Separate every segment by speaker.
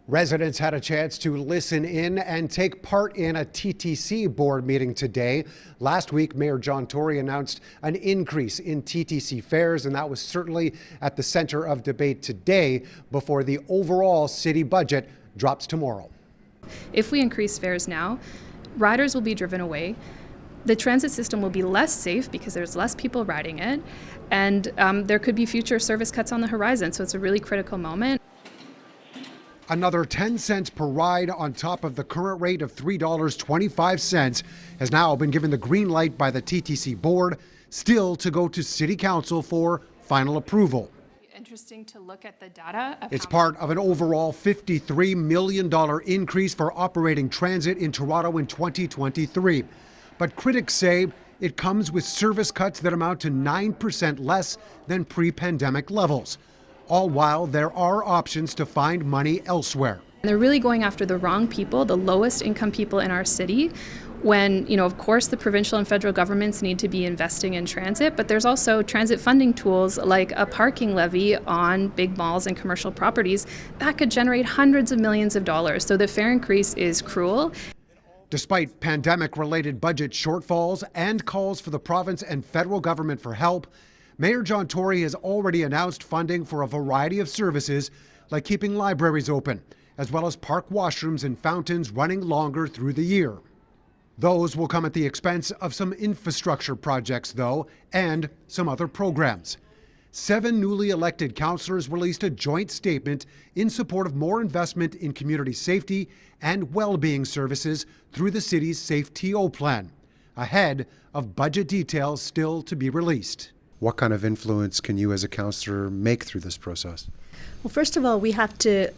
Speaker 1: Residents had a chance to listen in and take part in a TTC board meeting today. Last week, Mayor John Tory announced an increase in TTC fares, and that was certainly at the center of debate today before the overall city budget drops tomorrow.
Speaker 2: If we increase fares now, riders will be driven away. The transit system will be less safe because there's less people riding it, and there could be future service cuts on the horizon, so it's a really critical moment.
Speaker 1: Another 10 cents per ride on top of the current rate of $3.25 has now been given the green light by the TTC board, still to go to City Council for final approval.
Speaker 2: Interesting to look at the data.
Speaker 1: It's part of an overall $53 million increase for operating transit in Toronto in 2023. But critics say it comes with service cuts that amount to 9% less than pre-pandemic levels. All while there are options to find money elsewhere.
Speaker 2: They're really going after the wrong people, the lowest income people in our city, when, of course, the provincial and federal governments need to be investing in transit, but there's also transit funding tools like a parking levy on big malls and commercial properties that could generate hundreds of millions of dollars. So the fare increase is cruel.
Speaker 1: Despite pandemic-related budget shortfalls and calls for the province and federal government for help, Mayor John Tory has already announced funding for a variety of services, like keeping libraries open, as well as park washrooms and fountains running longer through the year. Those will come at the expense of some infrastructure projects, though, and some other programs. 7 newly elected councillors released a joint statement in support of more investment in community safety and well-being services through the city's Safe TO plan, ahead of budget details still to be released. What kind of influence can you as a councillor make through this process?
Speaker 3: Well, first of all, we have to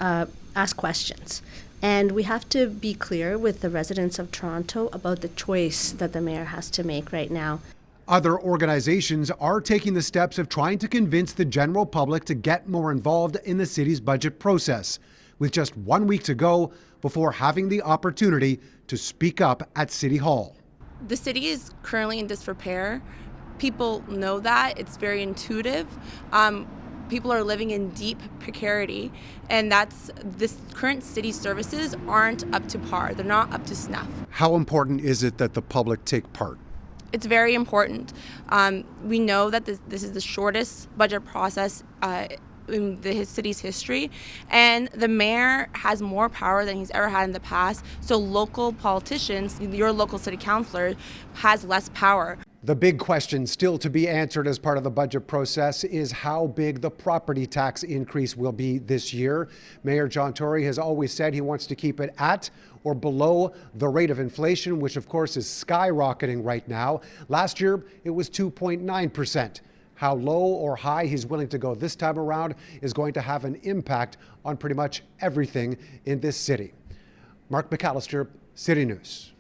Speaker 3: ask questions. And we have to be clear with the residents of Toronto about the choice that the mayor has to make right now.
Speaker 1: Other organizations are taking the steps of trying to convince the general public to get more involved in the city's budget process, with just 1 week to go before having the opportunity to speak up at City Hall.
Speaker 4: The city is currently in disrepair. People know that. It's very intuitive. People are living in deep precarity, and this current city services aren't up to par. They're not up to snuff. How
Speaker 1: important is it that the public take part?
Speaker 4: It's very important. We know that this is the shortest budget process in the city's history, and the mayor has more power than he's ever had in the past. So local politicians, your local city councillor, has less power.
Speaker 1: The big question still to be answered as part of the budget process is how big the property tax increase will be this year. Mayor John Tory has always said he wants to keep it at or below the rate of inflation, which of course is skyrocketing right now. Last year, it was 2.9%. How low or high he's willing to go this time around is going to have an impact on pretty much everything in this city. Mark McAllister, City News.